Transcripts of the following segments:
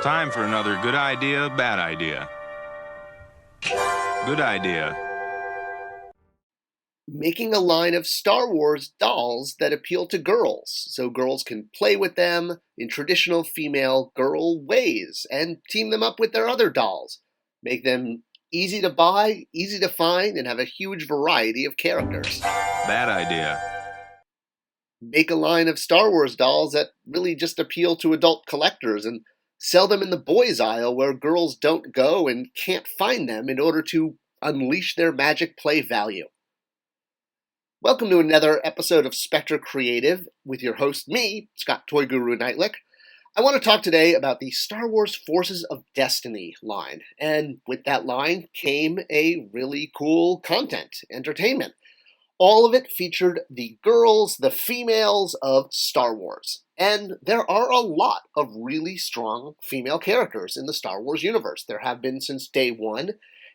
time for another good idea, bad idea. Good idea. Making a line of Star Wars dolls that appeal to girls, so girls can play with them in traditional female girl ways and team them up with their other dolls. Make them easy to buy, easy to find, and have a huge variety of characters. Bad idea. Make a line of Star Wars dolls that really just appeal to adult collectors and sell them in the boys' aisle where girls don't go and can't find them in order to unleash their magic play value. Welcome to another episode of Spector Creative with your host, me, Scott Toy Guru Neitlich. I want to talk today about the Star Wars Forces of Destiny line, and with that line came a really cool content, entertainment. All of it featured the girls, the females of Star Wars, and there are a lot of really strong female characters in the Star Wars universe. There have been since day one.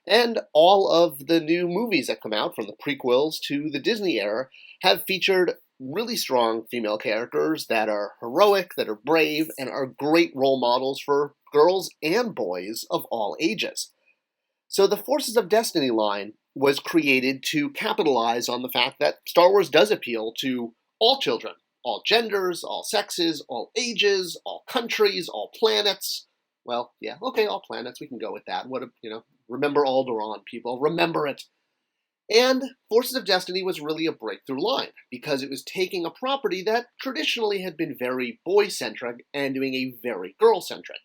And all of the new movies that come out, from the prequels to the Disney era, have featured really strong female characters that are heroic, that are brave, and are great role models for girls and boys of all ages. So the Forces of Destiny line was created to capitalize on the fact that Star Wars does appeal to all children, all genders, all sexes, all ages, all countries, all planets. Well, yeah, okay, all planets, we can go with that. Remember Alderaan, people. Remember it. And Forces of Destiny was really a breakthrough line because it was taking a property that traditionally had been very boy-centric and doing a very girl-centric.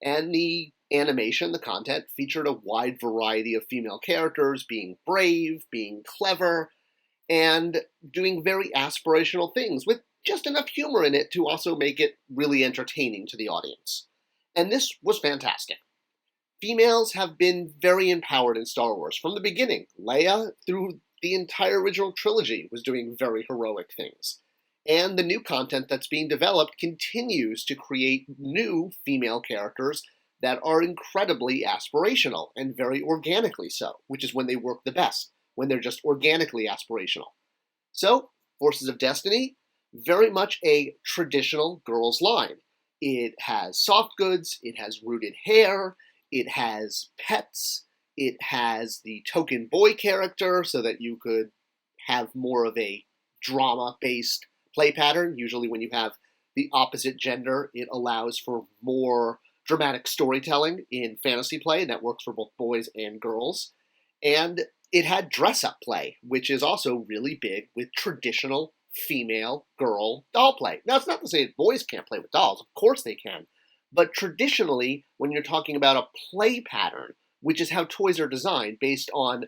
And the animation, the content, featured a wide variety of female characters being brave, being clever, and doing very aspirational things with just enough humor in it to also make it really entertaining to the audience. And this was fantastic. Females have been very empowered in Star Wars from the beginning. Leia, through the entire original trilogy, was doing very heroic things. And the new content that's being developed continues to create new female characters that are incredibly aspirational and very organically so, which is when they work the best, when they're just organically aspirational. So, Forces of Destiny, very much a traditional girls' line. It has soft goods, it has rooted hair, it has pets, it has the token boy character so that you could have more of a drama-based play pattern. Usually when you have the opposite gender, it allows for more dramatic storytelling in fantasy play, and that works for both boys and girls. And it had dress-up play, which is also really big with traditional female girl doll play. Now, it's not to say that boys can't play with dolls. Of course they can. But traditionally, when you're talking about a play pattern, which is how toys are designed based on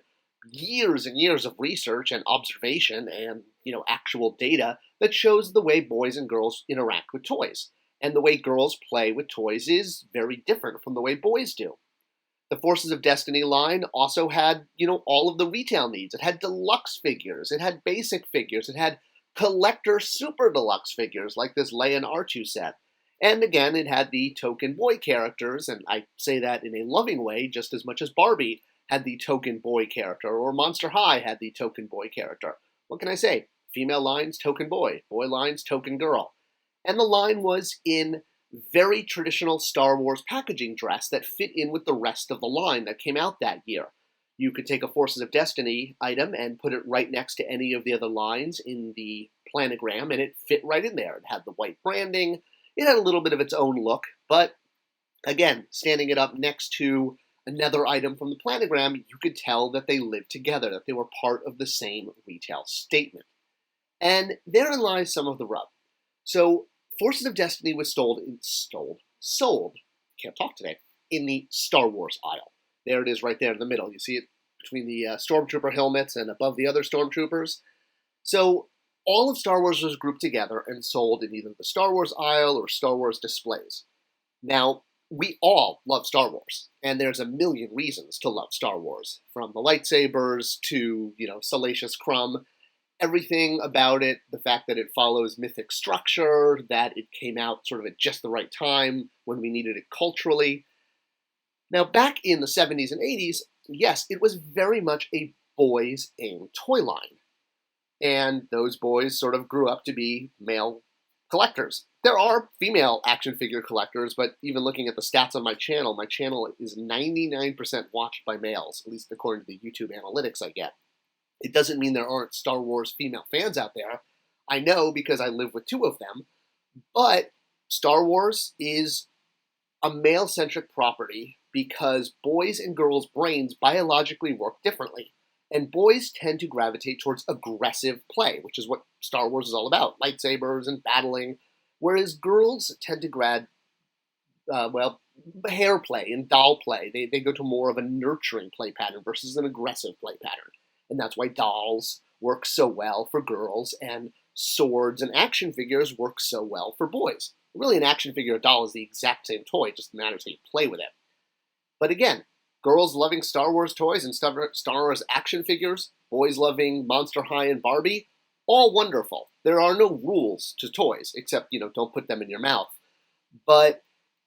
years and years of research and observation and, actual data that shows the way boys and girls interact with toys. And the way girls play with toys is very different from the way boys do. The Forces of Destiny line also had, all of the retail needs. It had deluxe figures. It had basic figures. It had collector super deluxe figures like this Leia and R2 set. And again, it had the token boy characters, and I say that in a loving way just as much as Barbie had the token boy character, or Monster High had the token boy character. What can I say? Female lines, token boy. Boy lines, token girl. And the line was in very traditional Star Wars packaging dress that fit in with the rest of the line that came out that year. You could take a Forces of Destiny item and put it right next to any of the other lines in the planogram, and it fit right in there. It had the white branding. It had a little bit of its own look, but again, standing it up next to another item from the planogram, you could tell that they lived together, that they were part of the same retail statement. And therein lies some of the rub. So, Forces of Destiny was sold, can't talk today, in the Star Wars aisle. There it is right there in the middle. You see it between the Stormtrooper helmets and above the other Stormtroopers. So, all of Star Wars was grouped together and sold in either the Star Wars aisle or Star Wars displays. Now, we all love Star Wars, and there's a million reasons to love Star Wars, from the lightsabers to, Salacious Crumb, everything about it, the fact that it follows mythic structure, that it came out sort of at just the right time when we needed it culturally. Now, back in the 70s and 80s, yes, it was very much a boys-aimed toy line. And those boys sort of grew up to be male collectors. There are female action figure collectors, but even looking at the stats on my channel is 99% watched by males, at least according to the YouTube analytics I get. It doesn't mean there aren't Star Wars female fans out there. I know because I live with two of them, but Star Wars is a male-centric property because boys' and girls' brains biologically work differently. And boys tend to gravitate towards aggressive play, which is what Star Wars is all about, lightsabers and battling, whereas girls tend to hair play and doll play. They go to more of a nurturing play pattern versus an aggressive play pattern. And that's why dolls work so well for girls and swords and action figures work so well for boys. Really, an action figure or doll is the exact same toy, it just matters how you play with it. But again, girls loving Star Wars toys and Star Wars action figures, boys loving Monster High and Barbie, all wonderful. There are no rules to toys, except, don't put them in your mouth. But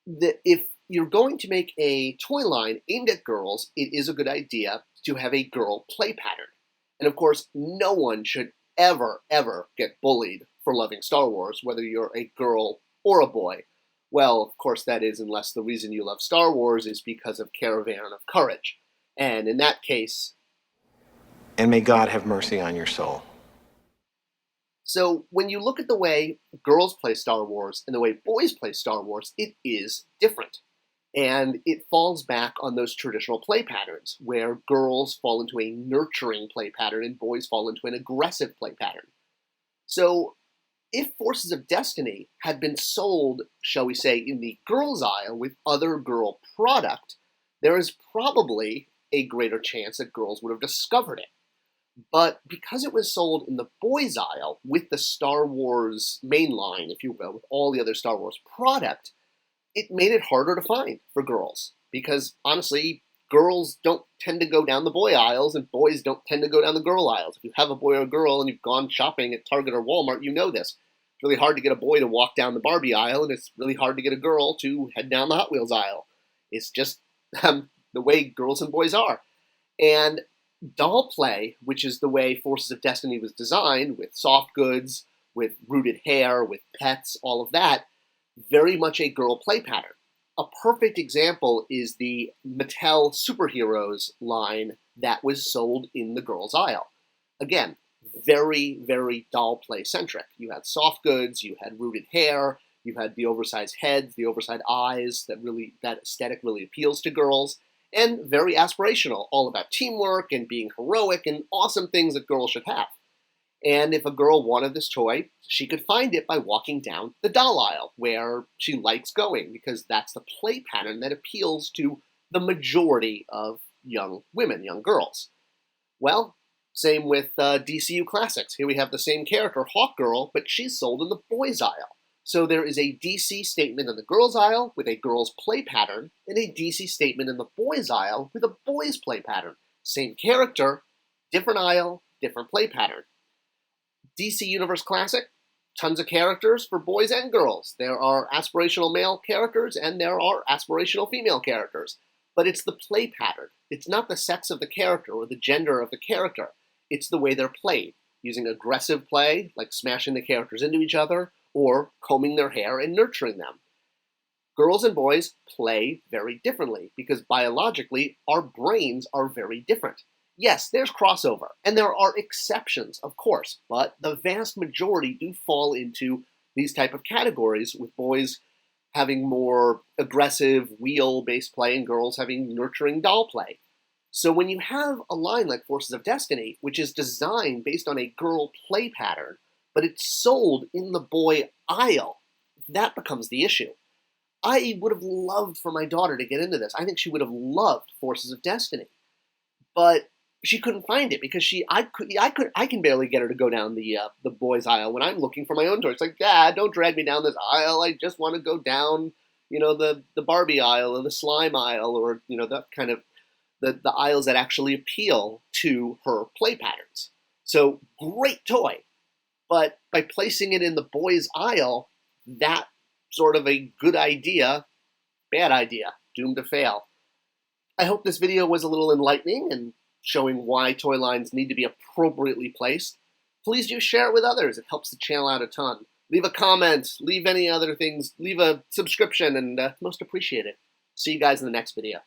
if you're going to make a toy line aimed at girls, it is a good idea to have a girl play pattern. And of course, no one should ever get bullied for loving Star Wars, whether you're a girl or a boy. Well, of course that is, unless the reason you love Star Wars is because of Caravan of Courage. And in that case... And may God have mercy on your soul. So when you look at the way girls play Star Wars and the way boys play Star Wars, it is different. And it falls back on those traditional play patterns, where girls fall into a nurturing play pattern and boys fall into an aggressive play pattern. So if Forces of Destiny had been sold, shall we say, in the girls' aisle with other girl product, there is probably a greater chance that girls would have discovered it. But because it was sold in the boys' aisle with the Star Wars mainline, if you will, with all the other Star Wars product, it made it harder to find for girls. Because, honestly, girls don't tend to go down the boy aisles, and boys don't tend to go down the girl aisles. If you have a boy or a girl and you've gone shopping at Target or Walmart, you know this. It's really hard to get a boy to walk down the Barbie aisle, and it's really hard to get a girl to head down the Hot Wheels aisle. It's just the way girls and boys are. And doll play, which is the way Forces of Destiny was designed, with soft goods, with rooted hair, with pets, all of that, very much a girl play pattern. A perfect example is the Mattel Superheroes line that was sold in the girls' aisle. Again, very doll play centric. You had soft goods, you had rooted hair, you had the oversized heads, the oversized eyes, that aesthetic really appeals to girls, and very aspirational, all about teamwork and being heroic and awesome things that girls should have. And if a girl wanted this toy, she could find it by walking down the doll aisle, where she likes going, because that's the play pattern that appeals to the majority of young women, young girls. Well, same with DCU Classics. Here we have the same character, Hawkgirl, but she's sold in the boys' aisle. So there is a DC statement in the girls' aisle with a girls' play pattern, and a DC statement in the boys' aisle with a boys' play pattern. Same character, different aisle, different play pattern. DC Universe Classic, tons of characters for boys and girls. There are aspirational male characters and there are aspirational female characters. But it's the play pattern. It's not the sex of the character or the gender of the character. It's the way they're played, using aggressive play, like smashing the characters into each other, or combing their hair and nurturing them. Girls and boys play very differently because biologically our brains are very different. Yes, there's crossover, and there are exceptions, of course, but the vast majority do fall into these type of categories, with boys having more aggressive wheel-based play and girls having nurturing doll play. So when you have a line like Forces of Destiny, which is designed based on a girl play pattern, but it's sold in the boy aisle, that becomes the issue. I would have loved for my daughter to get into this. I think she would have loved Forces of Destiny. But she couldn't find it because I can barely get her to go down the boys' aisle when I'm looking for my own toy. It's like, Dad, don't drag me down this aisle. I just want to go down, the Barbie aisle or the slime aisle, or that kind of the aisles that actually appeal to her play patterns. So great toy, but by placing it in the boys' aisle, that sort of a good idea, bad idea, doomed to fail. I hope this video was a little enlightening and showing why toy lines need to be appropriately placed. Please do share it with others. It helps the channel out a ton. Leave a comment, leave any other things, leave a subscription, and most appreciate it. See you guys in the next video.